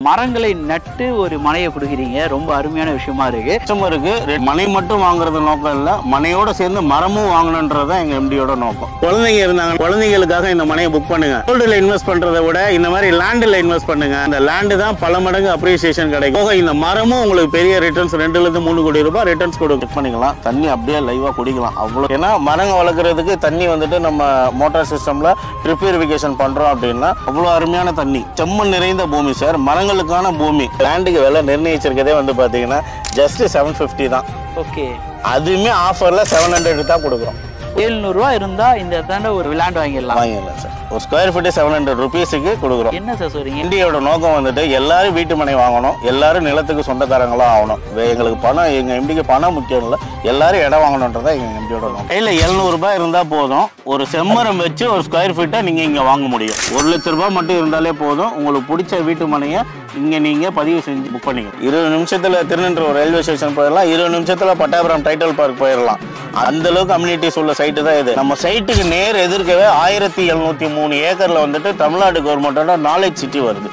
மரங்களை நட்டு ஒரு மனையை கொடுக்குறீங்க. ரொம்ப அருமையான விஷயமா இருக்கு. கஸ்டமருக்கு மனை மட்டும் வாங்குறது நோக்கம் இல்ல, மனையோட சேர்ந்து மரமும் வாங்கணும்ன்றதுதான் எங்க எம்டியோட நோக்கம். குழந்தைங்க இருந்தாங்க, குழந்தைங்களுக்காக இந்த மனையை புக் பண்ணுங்க. கோல்டுல இன்வெஸ்ட் பண்றதை விட இந்த மாதிரி லேண்ட்ல இன்வெஸ்ட் பண்ணுங்க. அந்த லேண்டு தான் பல மடங்கு அப்ரிசியேஷன் கிடைக்கும். போக இந்த மரமும் உங்களுக்கு பெரிய ரிட்டர்ன்ஸ் 2 to 3 கோடி ரூபாய் ரிட்டர்ன்ஸ் கொடுக்க பண்ணிக்கலாம். தண்ணி அப்படியே லைவா குடிக்கலாம். அவ்வளவு ஏன்னா மரங்க வளர்க்கறதுக்கு தண்ணி வந்துட்டு நம்ம மோட்டார் சிஸ்டம்ல ட்ரிப் இரிகேஷன் பண்றோம் அப்படின்னா அவ்வளவு அருமையான தண்ணி. செம்மண் நிறைந்த பூமி சார், மரங்களுக்கான பூமி. லேண்டுக்கு விலை நிர்ணயிச்சிருக்கதே வந்து பாத்தீங்கன்னா ஜஸ்ட் 750 தான். ஓகே, அதுவுமே ஆஃபர்ல 700 தான் கொடுக்குறோம். 700 ரூபா இருந்தா இந்த இடத்தாண்ட ஒரு லேண்ட் வாங்கிடலாம் சார். ஒரு ஸ்கொயர் ஃபீட் 700 rupeesக்கு கொடுக்குறோம். என்ன சார் சொல்றீங்க? இந்தியோட நோக்கம் வந்துட்டு எல்லாரும் வீட்டு மனை வாங்கணும், எல்லாரும் நிலத்துக்கு சொந்தக்காரங்களும் ஆகணும். எங்களுக்கு பணம், எங்க எம்டிக்கு பணம் முக்கியம் இல்லை, எல்லாரும் இடம் வாங்கணுன்றதா எங்க எம்டியோட நோக்கம். கையில் 700 ரூபாய் இருந்தா போதும், ஒரு செம்மரம் வச்சு ஒரு ஸ்கொயர் ஃபீட்டை நீங்க இங்க வாங்க முடியும். 1 லட்ச ரூபாய் மட்டும் இருந்தாலே போதும், உங்களுக்கு பிடிச்ச வீட்டு மனையை இங்க நீங்க பதிவு செஞ்சு புக் பண்ணிக்கலாம். 20 நிமிஷத்துல திருநெல்வேலி ரயில்வே ஸ்டேஷன் போயிடலாம், 20 நிமிஷத்துல பட்டாபுரம் டைட்டில் பார்க் போயிடலாம். அந்த அளவுக்கு கம்யூனிட்டிஸ் உள்ள சைட்டு தான் இது. நம்ம சைட்டுக்கு நேர் எதிர்க்கவே 1703 ஏக்கர்ல வந்துட்டு தமிழ்நாடு கவர்மெண்டோட நாலேஜ் சிட்டி வருது.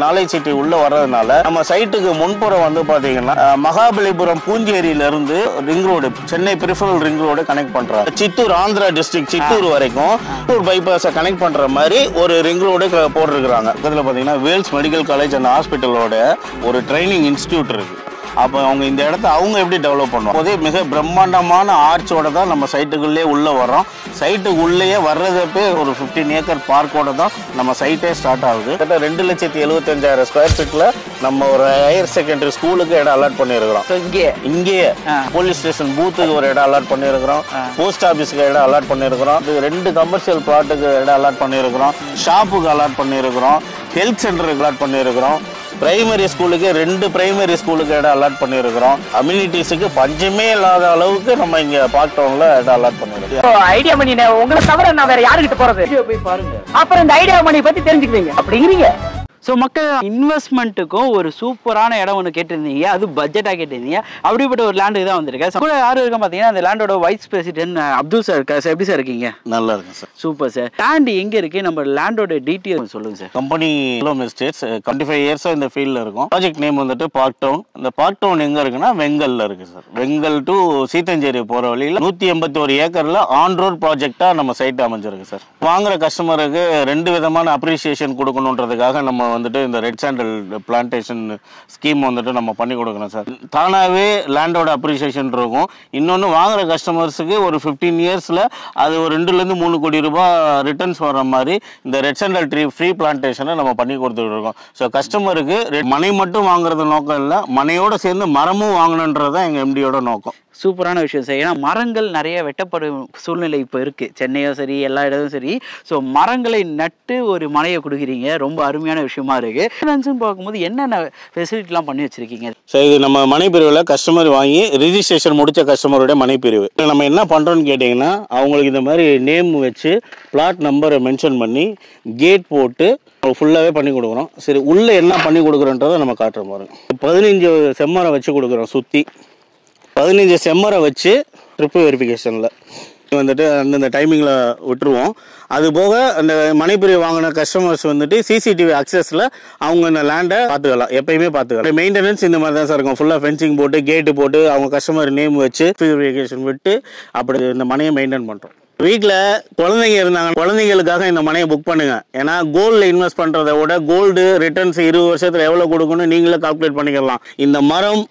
நாலேஜ் சிட்டி உள்ள வர்றதுனால நம்ம சைட்டுக்கு முன்புறம் வந்து பாத்தீங்கன்னா மகாபலிபுரம் பூஞ்சேரியில இருந்து ring road, Chennai peripheral ring road connect பண்றாங்க. சித்தூர் ஆந்திரா டிஸ்ட்ரிக்ட் சித்தூர் வரைக்கும் சித்தூர் பைபாஸை கனெக்ட் பண்ற மாதிரி ஒரு ரிங் ரோடு போட்டிருக்கிறாங்க. இதுல பாத்தீங்கன்னா வேல்ஸ் மெடிக்கல் காலேஜ் அண்ட் ஹாஸ்பிட்டலோட ஒரு ட்ரைனிங் இன்ஸ்டிடியூட் இருக்கு. அப்போ அவங்க இந்த இடத்த அவங்க எப்படி டெவலப் பண்ணுவோம், போதே மிக பிரம்மாண்டமான ஆர்ச்சோட தான் நம்ம சைட்டுக்குள்ளே உள்ளே வரோம். சைட்டுக்கு உள்ளேயே வர்றதப்பே ஒரு 15 ஏக்கர் பார்க்கோட தான் நம்ம சைட்டே ஸ்டார்ட் ஆகுது. கிட்ட 2,75,000 ஸ்கொயர் ஃபீட்டில் நம்ம ஒரு ஹையர் செகண்டரி ஸ்கூலுக்கு இடம் அலாட் பண்ணியிருக்கிறோம். இங்கேயே போலீஸ் ஸ்டேஷன் பூத்துக்கு ஒரு இடம் அலாட் பண்ணியிருக்கிறோம், போஸ்ட் ஆஃபீஸுக்கு இடம் அலாட் பண்ணியிருக்கிறோம், 2 கமர்ஷியல் பிளாட்டுக்கு இடம் அலாட் பண்ணியிருக்கிறோம், ஷாப்புக்கு அலாட் பண்ணியிருக்கிறோம், ஹெல்த் சென்டருக்கு அலாட் பண்ணியிருக்கிறோம், பிரைமரி ஸ்கூலுக்கு 2 பிரைமரி ஸ்கூலுக்கு இடம் அலாட் பண்ணியிருக்கிறோம். கம்யூனிட்டிஸுக்கு பஞ்சமே இல்லாத அளவுக்கு நம்ம இங்க பார்க் டவுன்ல இடம் அலாட் பண்ணிருக்கோம். ஐடியா மணி உங்களை தவிர நான் வேற யாருக்கிட்ட போறது? போய் பாருங்க, அப்புறம் இந்த ஐடியா மணி பத்தி தெரிஞ்சுக்குவீங்க அப்படிங்கிறீங்க. ஸோ மக்கள் இன்வெஸ்ட்மெண்ட்டுக்கும் ஒரு சூப்பரான இடம் ஒன்று கேட்டிருந்தீங்க, அது பட்ஜெட்டாக கேட்டிருந்தீங்க. அப்படிப்பட்ட ஒரு லேண்டுக்கு தான் வந்திருக்கேன். கூட யாரும் இருக்கா பார்த்தீங்கன்னா அந்த லேண்டோட வைஸ் பிரசிடென்ட் அப்துல் சார் இருக்கா. சார் எப்படி சார் இருக்கீங்க? நல்லா இருக்கு சார். Super sir. லேண்ட் எங்கே இருக்கு, நம்ம லேண்டோட டீட்டெயில் சொல்லுங்க சார். கம்பெனி எஸ்டேட்ஸ் 25 இயர்ஸா இந்த ஃபீல்டில் இருக்கும். ப்ராஜெக்ட் நேம் வந்துட்டு பார்க் டவுன். இந்த பார்க் டவுன் எங்க இருக்குன்னா வெங்கல்ல இருக்கு சார். வெங்கல் டு சீத்தஞ்சேரி போற வழியில் 181 ஏக்கர்ல ஆன் ரோட் ப்ராஜெக்டா நம்ம சைட் அமைஞ்சிருக்கு சார். வாங்குற கஸ்டமருக்கு 2 விதமான அப்ரிசியேஷன் கொடுக்கணுன்றதுக்காக நம்ம வந்துட்டு இந்த ரெட் சாண்டல் பிளான்டேஷன் ஸ்கீம் வந்துட்டு நம்ம பண்ணி கொடுக்கணும் சார். தானாகவே லேண்டோட அப்ரிசியேஷன் இருக்கும். இன்னொன்று வாங்குற கஸ்டமர்ஸுக்கு ஒரு 15 இயர்ஸில் அது ஒரு 2 to 3 கோடி ரூபாய் ரிட்டர்ன்ஸ் வர மாதிரி இந்த ரெட் சாண்டல் ட்ரீ ஃப்ரீ பிளான்டேஷனை நம்ம பண்ணி கொடுத்துட்டு இருக்கோம். ஸோ கஸ்டமருக்கு மனை மட்டும் வாங்குறது நோக்கம் இல்லை, மனையோட சேர்ந்து மரமும் வாங்கணுன்றது தான் எங்கள் எம்டியோட நோக்கம். சூப்பரான விஷயம் சார். ஏன்னா மரங்கள் நிறைய வெட்டப்படும் சூழ்நிலை இப்போ இருக்குது, சென்னையும் சரி எல்லா இடமும் சரி. ஸோ மரங்களை நட்டு ஒரு மனையை கொடுக்குறீங்க, ரொம்ப அருமையான விஷயமா இருக்குது. ஃபினான்ஸுன்னு பார்க்கும்போது என்னென்ன ஃபெசிலிட்டிலாம் பண்ணி வச்சுருக்கீங்க? ஸோ இது நம்ம மனை பிரிவில் கஸ்டமர் வாங்கி ரிஜிஸ்ட்ரேஷன் முடித்த கஸ்டமருடைய மனை பிரிவு. நம்ம என்ன பண்ணுறோன்னு கேட்டிங்கன்னா அவங்களுக்கு இந்த மாதிரி நேம் வச்சு பிளாட் நம்பரை மென்ஷன் பண்ணி கேட் போட்டு ஃபுல்லாகவே பண்ணி கொடுக்குறோம். சரி, உள்ளே என்ன பண்ணி கொடுக்குறோன்றதை நம்ம காட்டுற பாருங்க. 15 செம்மரம் வச்சு கொடுக்குறோம். சுற்றி 15 செம்மரை வச்சு ட்ரிப் வெரிஃபிகேஷனில் வந்துட்டு அந்தந்த டைமிங்கில் விட்டுருவோம். அது போக அந்த மனைப்பிரிவு வாங்கின கஸ்டமர்ஸ் வந்துட்டு சிசிடிவி அக்சஸில் அவங்க இந்த லேண்டை பார்த்துக்கலாம், எப்பயுமே பார்த்துக்கலாம். மெயின்டெனன்ஸ் இந்த மாதிரி தான் சார் இருக்கும். ஃபுல்லாக ஃபென்சிங் போட்டு கேட்டு போட்டு அவங்க கஸ்டமர் நேம் வச்சு வெரிஃபிகேஷன் விட்டு அப்படி இந்த மனையை மெயின்டைன் பண்ணுறோம். வீட்டில் குழந்தைங்க இருந்தாங்க, குழந்தைங்களுக்காக இந்த மனையை புக் பண்ணுங்க. ஏன்னா கோல்டில் இன்வெஸ்ட் பண்ணுறதை விட கோல்டு ரிட்டர்ன்ஸ் 20 வருஷத்தில் எவ்வளோ கொடுக்கணும் நீங்களே கால்குலேட் பண்ணிக்கலாம். இந்த மரம்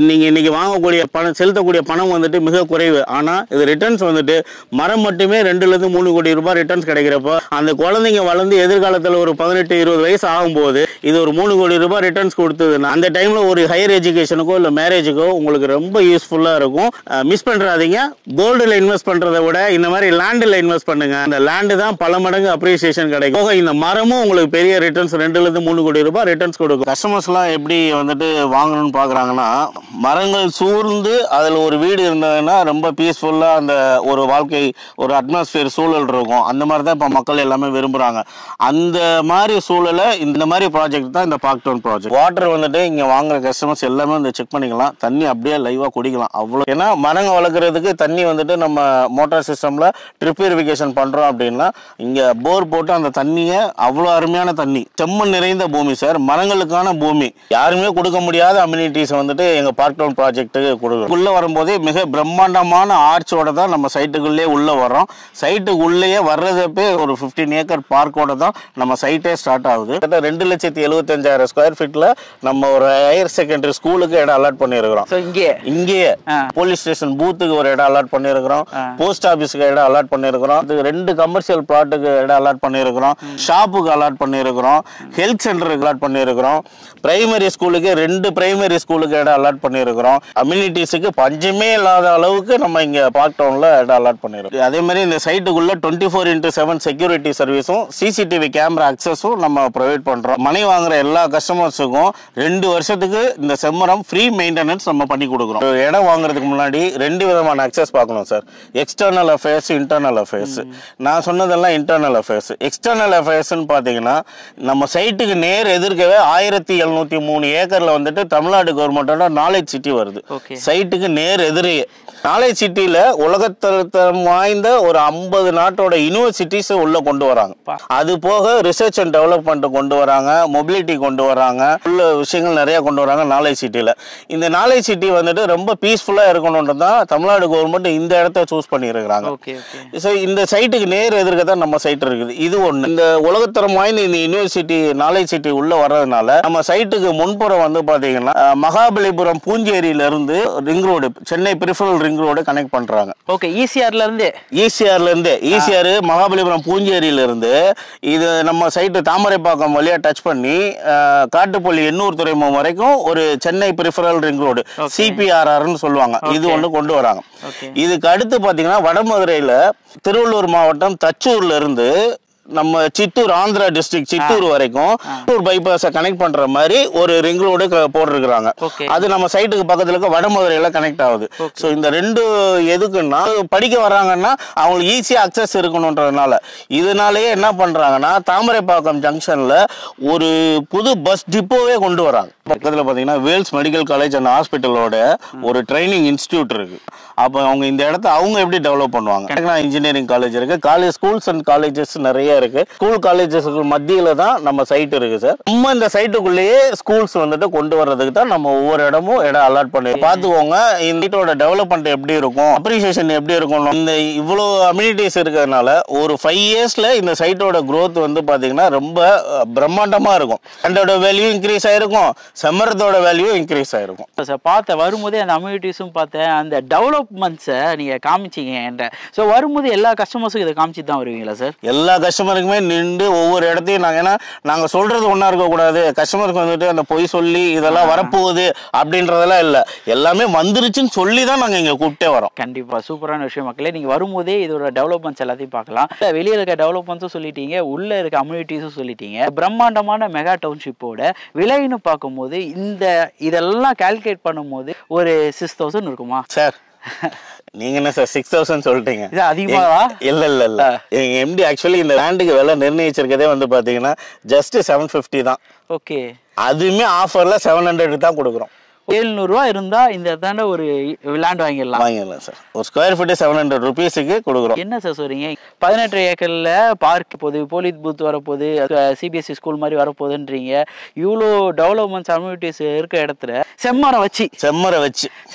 நீங்கள் இன்னைக்கு வாங்கக்கூடிய பணம், செலுத்தக்கூடிய பணம் வந்துட்டு மிக குறைவு. ஆனால் இது ரிட்டர்ன்ஸ் வந்துட்டு மரம் மட்டுமே 2 to 3 கோடி ரூபாய் ரிட்டர்ன்ஸ் கிடைக்கிறப்போ அந்த குழந்தைங்க வளர்ந்து எதிர்காலத்தில் ஒரு 18-20 வயசு ஆகும்போது இது ஒரு 3 கோடி ரூபாய் ரிட்டர்ன்ஸ் கொடுத்ததுன்னா அந்த டைமில் ஒரு ஹையர் எஜுகேஷனுக்கோ இல்லை மேரேஜுக்கோ உங்களுக்கு ரொம்ப யூஸ்ஃபுல்லாக இருக்கும். மிஸ் பண்ணுறாதீங்க. கோல்டில் இன்வெஸ்ட் பண்ணுறதை விட இந்த மாதிரி லேண்டில் இன்வெஸ்ட் பண்ணுங்க. அந்த லேண்டு தான் பல மடங்கு அப்ரிசியேஷன் கிடைக்கும். இந்த மரமும் உங்களுக்கு பெரிய ரிட்டர்ன்ஸ் 2 to 3 கோடி ரூபாய் ரிட்டர்ன்ஸ் கொடுக்கும். கஸ்டமர்ஸ்லாம் எப்படி வந்துட்டு வாங்கணும்னு பார்க்குறாங்கன்னா மரங்கள் சூழ்ந்து அதில் ஒரு வீடு இருந்ததுன்னா ரொம்ப பீஸ்ஃபுல்லாக அந்த ஒரு வாழ்க்கை ஒரு அட்மாஸ்பியர் சூழல் இருக்கும். அந்த மாதிரி தான் இப்போ மக்கள் எல்லாமே விரும்புகிறாங்க. அந்த மாதிரி சூழலை இந்த மாதிரி ப்ராஜெக்ட் தான் இந்த பார்க் டவுன் ப்ராஜெக்ட். வாட்டர் வந்துட்டு இங்கே வாங்குற கஸ்டமர்ஸ் எல்லாமே வந்து செக் பண்ணிக்கலாம், தண்ணி அப்படியே லைவாக குடிக்கலாம் அவ்வளோ. ஏன்னா மரங்கள் வளர்க்குறதுக்கு தண்ணி வந்துட்டு நம்ம மோட்டார் சிஸ்டமில் ட்ரிப் இரிகேஷன் பண்ணுறோம் அப்படின்னா இங்கே போர் போட்டு அந்த தண்ணியை அவ்வளோ அருமையான தண்ணி, செம்மண் நிறைந்த பூமி சார், மரங்களுக்கான பூமி. யாருமே கொடுக்க முடியாத அம்யூனிட்டிஸ் வந்துட்டு எங்கள் பார்க் டவுன் ப்ராஜெக்ட்டுக்கு கொடுக்குறோம். உள்ளே வரும்போதே மிக பிரம்மாண்டமான ஆர்ச்சோட தான் நம்ம சைட்டுக்குள்ளேயே உள்ளே வரோம். சைட்டுக்கு உள்ளேயே வர்றதப்பே ஒரு 15 ஏக்கர் பார்க்கோட தான் நம்ம சைட்டே ஸ்டார்ட் ஆகுது. 2,75,000 ஸ்கொயர் ஃபீட்டில் நம்ம ஒரு ஹையர் செகண்டரி ஸ்கூலுக்கு இடம் அலாட் பண்ணியிருக்கிறோம். இங்கேயே போலீஸ் ஸ்டேஷன் பூத்துக்கு ஒரு இடம் அலாட் பண்ணியிருக்கிறோம், போஸ்ட் ஆஃபீஸுக்கு இடம் அலாட் பண்ணியிருக்கிறோம், 2 கமர்ஷியல் பிளாட்டுக்கு இடம் அலாட் பண்ணியிருக்கிறோம், ஷாப்புக்கு அலாட் பண்ணியிருக்கிறோம், ஹெல்த் சென்டருக்கு அலாட் பண்ணியிருக்கிறோம், பிரைமரி ஸ்கூலுக்கு 2 பிரைமரி ஸ்கூலுக்கு இடம் அலாட் பண்ணியிருக்கிறோம். அம்யூனிட்டிஸுக்கு பஞ்சமே இல்லாத அளவுக்கு நம்ம இங்கே பார்க் டவுனில் இடம் அலாட் பண்ணியிருக்கோம். அதே மாதிரி இந்த சைட்டுக்குள்ள 24x7 செக்யூரிட்டி சர்வீஸும் சிசிடிவி கேமரா அக்சஸும் நம்ம ப்ரொவைட் பண்ணுறோம். மனை வாங்குற எல்லா கஸ்டமர்ஸுக்கும் 2 வருஷத்துக்கு இந்த செம்மரம் ஃப்ரீ மெயின்டெனன்ஸ் நம்ம பண்ணி கொடுக்குறோம். இடம் வாங்குறதுக்கு முன்னாடி 2 விதமான அக்சஸ் பார்க்கணும் sir. External affairs, internal affairs. நான் சொன்னதெல்லாம் இன்டர்னல் அஃபேர்ஸ். எக்ஸ்டர்னல் அஃபேர்ஸ்ன்னு பார்த்தீங்கன்னா நம்ம சைட்டுக்கு நேர் எதிர்க்கவே 1703 ஏக்கரில் வந்துட்டு தமிழ்நாடு கவர்மெண்டோட நாலேஜ் சிட்டி வருது. சைட்டுக்கு நேர் எதிரே நாலேஜ் சிட்டியில உலகத்தரம் வாய்ந்த ஒரு 50 நாட்டோட யூனிவர்சிட்டிஸ் உள்ள கொண்டு வராங்க. அது போக ரிசர்ச் அண்ட் டெவலப்மெண்ட் கொண்டு வராங்க, மொபிலிட்டி கொண்டு வராங்க, உள்ள விஷயங்கள் நிறைய கொண்டு வராங்க நாலேஜ் சிட்டியில. இந்த நாலேஜ் சிட்டி வந்துட்டு ரொம்ப பீஸ்ஃபுல்லா இருக்கணும்ன்றது தான் தமிழ்நாடு கவர்மெண்ட் இந்த இடத்த சூஸ் பண்ணியிருக்கிறாங்க. இந்த சைட்டுக்கு நேர் எதிர்க்க தான் நம்ம சைட் இருக்குது. இது ஒண்ணு. இந்த உலகத்தரம் வாய்ந்த இந்த யூனிவர்சிட்டி நாலேஜ் சிட்டி உள்ள வர்றதுனால நம்ம சைட்டுக்கு முன்புறம் வந்து பாத்தீங்கன்னா மகாபலிபுரம் பூஞ்சேரியில இருந்து ring road, Chennai peripheral ring road connect பண்றாங்க. ஓகே, ஈசிஆர்ல இருந்து ஈசிஆர் மகாபலிபுரம் பூஞ்சேரியில இருந்து இது நம்ம சைட்டு தாமரைப்பாக்கம் வழியா டச் பண்ணி காட்டுப்பள்ளி எண்ணூர் துறைமுகம் வரைக்கும் ஒரு சென்னை பெரிஃபரல் ரிங் ரோடு CPRRன்னு சொல்லுவாங்க. இது ஒண்ணு கொண்டு வராங்க. இதுக்கு அடுத்து பாத்தீங்கன்னா வடமதுரையில திருவள்ளூர் மாவட்டம் தச்சூர்ல இருந்து நம்ம சித்தூர், ஆந்திரா டிஸ்ட்ரிக்ட் சித்தூர் வரைக்கும் சித்தூர் பைபாஸை கனெக்ட் பண்ற மாதிரி ஒரு ரிங் ரோடு போட்டிருக்கிறாங்க. அது நம்ம சைட்டுக்கு பக்கத்துல இருக்க வடமதுரையில கனெக்ட் ஆகுது. ஸோ இந்த 2 எதுக்குன்னா படிக்க வர்றாங்கன்னா அவங்களுக்கு ஈஸியா அக்சஸ் இருக்கணும்ன்றதுனால இதனாலேயே என்ன பண்றாங்கன்னா தாமரைப்பாக்கம் ஜங்ஷன்ல ஒரு புது பஸ் டிப்போவே கொண்டு வராங்க. பக்கத்துல பாத்தீங்கன்னா வேல்ஸ் மெடிக்கல் காலேஜ் அண்ட் ஹாஸ்பிட்டலோட ஒரு ட்ரைனிங் இன்ஸ்டிடியூட் இருக்கு. அப்போ அவங்க இந்த இடத்த அவங்க எப்படி டெவலப் பண்ணுவாங்க? இன்ஜினியரிங் காலேஜ் இருக்கு, காலேஜ் ஸ்கூல்ஸ் அண்ட் காலேஜஸ் நிறைய இருக்கு. ஸ்கூல் காலேஜஸ் மத்தியில தான் நம்ம சைட் இருக்கு சார். நம்ம இந்த சைட்டுக்குள்ளேயே ஸ்கூல்ஸ் வந்துட்டு கொண்டு வர்றதுக்கு தான் நம்ம ஒவ்வொரு இடமும் இடம் அலாட் பண்ணி பாத்துக்கோங்க. இந்த சைட்டோட டெவலப்மெண்ட் எப்படி இருக்கும், அப்ரிசியேஷன் எப்படி இருக்கும். இந்த இவ்வளோ அம்யூனிட்டிஸ் இருக்கிறதுனால ஒரு 5 இயர்ஸ்ல இந்த சைட்டோட growth வந்து பாத்தீங்கன்னா ரொம்ப பிரம்மாண்டமா இருக்கும். அதோட வேல்யூ இன்க்ரீஸ் ஆயிருக்கும், செம்மரத்தோட வேல்யூ இன்க்ரீஸ் ஆயிருக்கும். பார்த்த வரும்போதே அந்த அம்யூனிட்டிஸும் பார்த்தேன், அந்த டெவலப்மெண்ட்ஸை நீங்க காமிச்சிங்க என்கிட்ட. ஸோ வரும்போது எல்லா கஸ்டமர்ஸுக்கும் இதை காமிச்சு தான் வருவீங்களா சார்? எல்லா கஸ்டமருக்குமே நின்று ஒவ்வொரு இடத்தையும் நாங்கள் சொல்றது ஒன்றா இருக்கக்கூடாது. கஸ்டமருக்கு வந்துட்டு அந்த பொய் சொல்லி இதெல்லாம் வரப்போகுது அப்படின்றதெல்லாம் இல்லை. எல்லாமே வந்துருச்சுன்னு சொல்லி தான் நாங்கள் இங்கே கூப்பிட்டே வரோம். கண்டிப்பா சூப்பரான விஷயம் மக்களே. நீங்க வரும்போதே இதோட டெவலப்மெண்ட்ஸ் எல்லாத்தையும் பார்க்கலாம். வெளியே இருக்க டெவலப்மெண்ட்ஸும் சொல்லிட்டீங்க, உள்ள இருக்க அம்யூனிட்டிஸும் சொல்லிட்டீங்க. பிரம்மாண்டமான மெகா டவுன்ஷிப்போட விலைன்னு பார்க்கும்போது இதெல்லாம் கால்குலேட் பண்ணும்போது ஒரு 6,000 இருக்குமா சார்? நீங்க என்ன சார் 6,000 சொல்லிட்டீங்க? அதிகமாவா? இல்ல எங்க எம்டி ஆக்சுவலி இந்த லேண்டுக்கு விலை நிர்ணயிச்சிருக்கதே வந்து பாத்தீங்கன்னா ஜஸ்ட் 750 தான். ஓகே, அதுவுமே ஆஃபர்ல 700 தான் கொடுக்குறோம். 700 ரூபா இருந்தா இந்த இடத்தாண்ட ஒரு லேண்ட் வாங்கிடலாம் சார். ஒரு ஸ்கொயர் ஃபீட் 700 rupeesக்கு கொடுக்குறோம். என்ன சார் சொல்றீங்க? 18 ஏக்கர்ல பார்க் போகுது, போலீஸ் பூத் வரப்போகுது, CBSE ஸ்கூல் மாதிரி வரப்போகுதுன்றீங்க. இவ்வளோ டெவலப்மெண்ட்ஸ் அம்யூனிட்டிஸ் இருக்க இடத்துல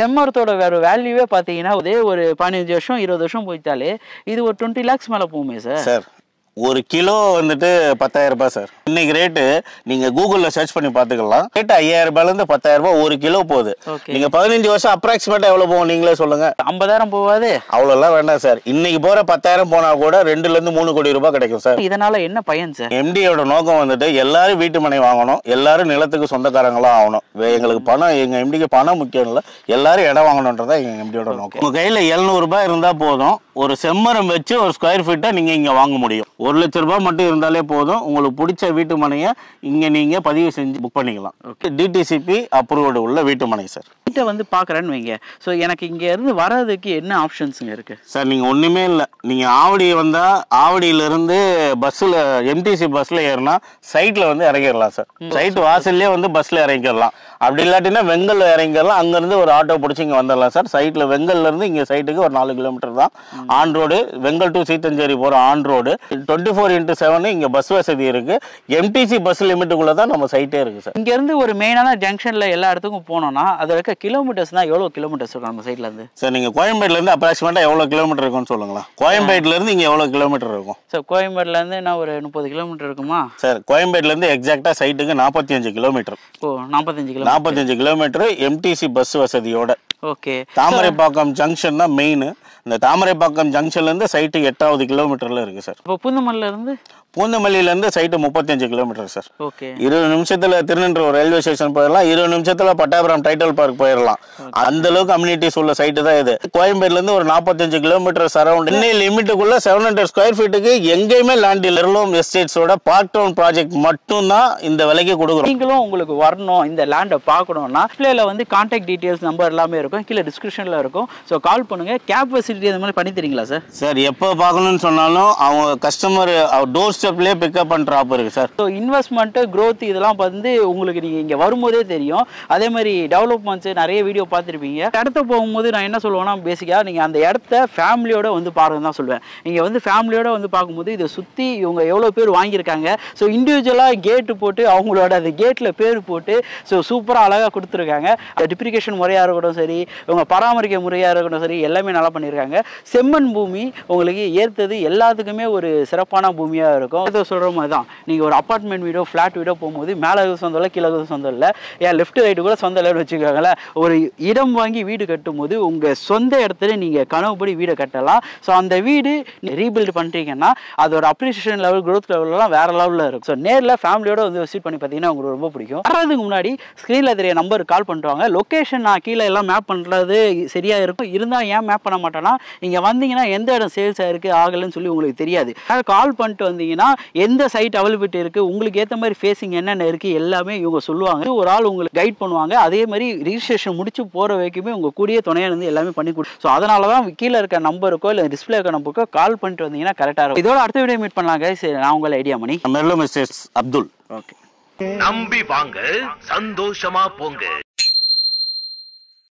செம்மரத்தோட வேற வேல்யூவே பார்த்தீங்கன்னா ஒரு 15 வருஷம் 20 வருஷம் போயிட்டாலே இது ஒரு 20 lakhs மேல போகுமே சார். ஒரு கிலோ வந்துட்டு 10,000 ரூபாய் சார். இன்னைக்கு ரேட்டு நீங்க கூகுள்ல சர்ச் பண்ணி பாத்துக்கலாம். ரேட் 5,000 ரூபாயில இருந்து 10,000 ரூபாய் ஒரு கிலோ போகுது. நீங்க 15 வருஷம் அப்ராக்சிமேட்டா எவ்வளவு போகும் நீங்களே சொல்லுங்க. 50,000 போவாது? அவ்வளவுலாம் வேண்டாம் சார். இன்னைக்கு போற 10,000 போனா கூட 2 ல இருந்து 3 கோடி ரூபாய் கிடைக்கும் சார். இதனால என்ன பயன் சார்? எம்டியோட நோக்கம் வந்துட்டு எல்லாரும் வீட்டு மனை வாங்கணும், எல்லாரும் நிலத்துக்கு சொந்தக்காரங்களா ஆகணும். எங்களுக்கு பணம், எங்க எம்டிக்கு பணம் முக்கியம் இல்லை, எல்லாரும் இடம் வாங்கணும்ன்றதா எங்க எம்டியோட நோக்கம். உங்க கையில 700 ரூபாய் இருந்தா போதும், ஒரு செம்மரம் வச்சு ஒரு ஸ்கொயர் ஃபீட்டை நீங்க இங்க வாங்க முடியும். ₹1,00,000 மட்டும் இருந்தாலே போதும், உங்களுக்கு பிடிச்ச வீட்டு மனையை இங்கே நீங்கள் பதிவு செஞ்சு புக் பண்ணிக்கலாம். ஓகே, டிடிசிபி அப்ரூவ்டு உள்ள வீட்டு மனை சார். வீட்டை வந்து பார்க்குறேன்னு வைங்க, ஸோ எனக்கு இங்கேருந்து வர்றதுக்கு என்ன ஆப்ஷன்ஸுங்க இருக்குது சார்? நீங்கள் ஒன்றுமே இல்லை, நீங்கள் ஆவடி வந்தால் ஆவடியிலேருந்து பஸ்ஸில் எம்டிசி பஸ்ஸில் ஏறினா சைட்டில் வந்து இறங்கிடலாம் சார். சைட்டு வாசல்லே வந்து பஸ்ஸில் இறங்கிடலாம். அப்படி இல்லாட்டினா வெங்கல் இறங்கிடலாம். அங்கேருந்து ஒரு ஆட்டோ பிடிச்சி இங்கே வந்துடலாம் சார். சைட்டில் வெங்கல்லேருந்து இங்கே சைட்டுக்கு ஒரு 4 கிலோமீட்டர் தான். On road, Vengal to Seethanjeri போகிற ஆன் ரோடு. 24x7 இங்கே பஸ் வசதி இருக்குது. எம்டிசி பஸ் லிமிட்டுக்குள்ளே தான் நம்ம சைட்டே இருக்குது சார். இங்கேருந்து ஒரு மெயினான ஜங்ஷனில் எல்லா இடத்துக்கும் போனோம்னா அது இருக்க கிலோமீட்டர்ஸ் தான் எவ்வளோ கிலோமீட்டர்ஸ் இருக்கும் நம்ம சைட்லேருந்து? சார் நீங்கள் கோயம்பேட்டிலேருந்து அப்ராக்சிமேட்டாக எவ்வளோ கிலோமீட்டர் இருக்குன்னு சொல்லுங்களா? கோயம்பேட்டிலேருந்து இங்கே எவ்வளோ கிலோமீட்டர் இருக்கும் சார்? கோயம்பேட்டிலேருந்து நான் ஒரு 30 கிலோமீட்டர் இருக்குமா சார்? கோயம்பேட்டிலேருந்து எக்ஸாக்டாக சைட்டுக்கு 45 kilometre. Oh, 45 kilometre MTC bus வசதியோட. ஓகே, தாமரைப்பாக்கம் ஜங்ஷன் தான் மெயின். இந்த தாமரைப்பாக்கம் ஜங்ஷன்லேருந்து சைட்டு 8வது கிலோமீட்டரில் இருக்குது சார். இப்போ பூந்தமல்லியிலேருந்து பூந்தமல்லியிலேருந்து சைட்டு 35 கிலோமீட்டர் சார். ஓகே, 20 நிமிஷத்தில் திருநெல்வேலி ரயில்வே ஸ்டேஷன் போயிடலாம். 20 நிமிஷத்தில் பட்டாபுரம் டைட்டல் பார்க் போயிடலாம். அந்த அளவுக்கு கம்யூனிட்டிஸ் உள்ள சைட்டு தான் இது. கோயம்பேட்டிலேருந்து ஒரு 45 கிலோமீட்டர் சரௌண்ட். சென்னை லிமிட்டுக்குள்ள 700 ஸ்கொயர் ஃபீட்டுக்கு எங்கேயுமே லேண்ட் இல்லை. எர்லோம் எஸ்டேட்ஸோட பார்க் டவுன் ப்ராஜெக்ட் மட்டும்தான் இந்த விலைக்கு கொடுக்குறோம். நீங்களும் உங்களுக்கு வரணும், இந்த லேண்டை பார்க்கணும்னா டிஸ்பிளேல வந்து கான்டாக்ட் டீடைல்ஸ் நம்பர் எல்லாமே இருக்கும், கீழே டிஸ்கிரிப்ஷனில் இருக்கும். ஸோ கால் பண்ணுங்க. கேப் ஃபெசிலிட்டி அந்த மாதிரி பண்ணி தரீங்களா சார்? சார், எப்போ பார்க்கணும்னு சொன்னாலும் அவங்க கஸ்டமர் டோர் ஸ்டெப்லேயே பிக்கப் அண்ட் ட்ராப் இருக்குது சார். ஸோ இன்வெஸ்ட்மெண்ட்டு, க்ரோத் இதெல்லாம் வந்து உங்களுக்கு நீங்கள் இங்கே வரும்போதே தெரியும். அதே மாதிரி டெவலப்மெண்ட்ஸு நிறைய வீடியோ பார்த்துருப்பீங்க. இடத்த போகும்போது நான் என்ன சொல்லுவேன்னா, பேசிக்காக நீங்கள் அந்த இடத்த ஃபேமிலியோட வந்து பாருங்க தான் சொல்லுவேன். இங்கே வந்து ஃபேமிலியோட வந்து பார்க்கும்போது இதை சுற்றி இவங்க எவ்வளோ பேர் வாங்கியிருக்காங்க. ஸோ இண்டிவிஜுவலாக கேட்டு போட்டு அவங்களோட அந்த கேட்டில் பேர் போட்டு ஸோ சூப்பராக அழகாக கொடுத்துருக்காங்க. டிப்ரிகேஷன் முறையாக இருக்கட்டும் சரி, இவங்க பராமரிக்க முறையாக இருக்கட்டும் சரி, எல்லாமே நல்லா பண்ணியிருக்காங்க. செம்மண் பூமி உங்களுக்கு ஏற்றது எல்லாத்துக்குமே ஒரு சிறப்பான பூமியாக இருக்கும். சொல்கிற மாதிரி தான் நீங்கள் ஒரு அப்பார்ட்மெண்ட் வீடோ ஃப்ளாட் வீடோ போகும்போது மேலே சொந்தம் இல்லை, கீழே சொந்தம் இல்லை, ஏன் லெஃப்ட் ரைட்டு கூட சொந்தம் இல்லைன்னு வச்சுக்கோங்களேன். ஒரு இடம் வாங்கி வீடு கட்டும் போது உங்கள் சொந்த இடத்துல நீங்கள் கனவுப்படி வீடை கட்டலாம். ஸோ அந்த வீடு ரீபில்ட் பண்ணுறீங்கன்னா அதோட அப்ரிசியேஷன் லெவல், க்ரோத் லெவல்லாம் வேறு லெவலில் இருக்கும். ஸோ நேரில் ஃபேமிலியோட வந்து விசிட் பண்ணி பார்த்தீங்கன்னா உங்களுக்கு ரொம்ப பிடிக்கும். வர்றதுக்கு முன்னாடி ஸ்க்ரீனில் தெரிய நம்பருக்கு கால் பண்ணுவாங்க. லொக்கேஷன் நான் கீழே எல்லாம் மேப் பண்ணுறது சரியாக இருக்கும். இருந்தால் ஏன் மேப் பண்ண மாட்டேன்னா, இங்கே வந்தீங்கன்னா எந்த இடம் சேல்ஸ் ஆகிருக்கு ஆகலைன்னு சொல்லி உங்களுக்கு தெரியாது. கால் பண்ணிட்டு வந்தீங்கன்னா எந்த சைட் அவைலபிலிட்டி இருக்குது, உங்களுக்கு ஏற்ற மாதிரி ஃபேஸிங் என்னென்ன இருக்குது எல்லாமே இவங்க சொல்லுவாங்க. ஒரு ஆள் உங்களுக்கு கைட் பண்ணுவாங்க. அதே மாதிரி ரிஜிஸ்ட்ரேஷன் முடிச்சு போகிற வரைக்குமே உங்கள் கூடிய துணையாக இருந்து எல்லாமே பண்ணி கொடு. ஸோ அதனால தான் கீழே இருக்க நம்பருக்கோ இல்லை டிஸ்பிளே இருக்க நம்பருக்கோ கால் பண்ணிட்டு வந்தீங்கன்னா கரெக்டாக இருக்கும். இதோட அடுத்த வீடியோ மீட் பண்ணலாங்க. சரி, நான் உங்களை ஐடியா மணி மெர்லோ மிஸ்டர்ஸ் அப்துல். ஓகே, நம்பி வாங்க, சந்தோஷமா போங்க.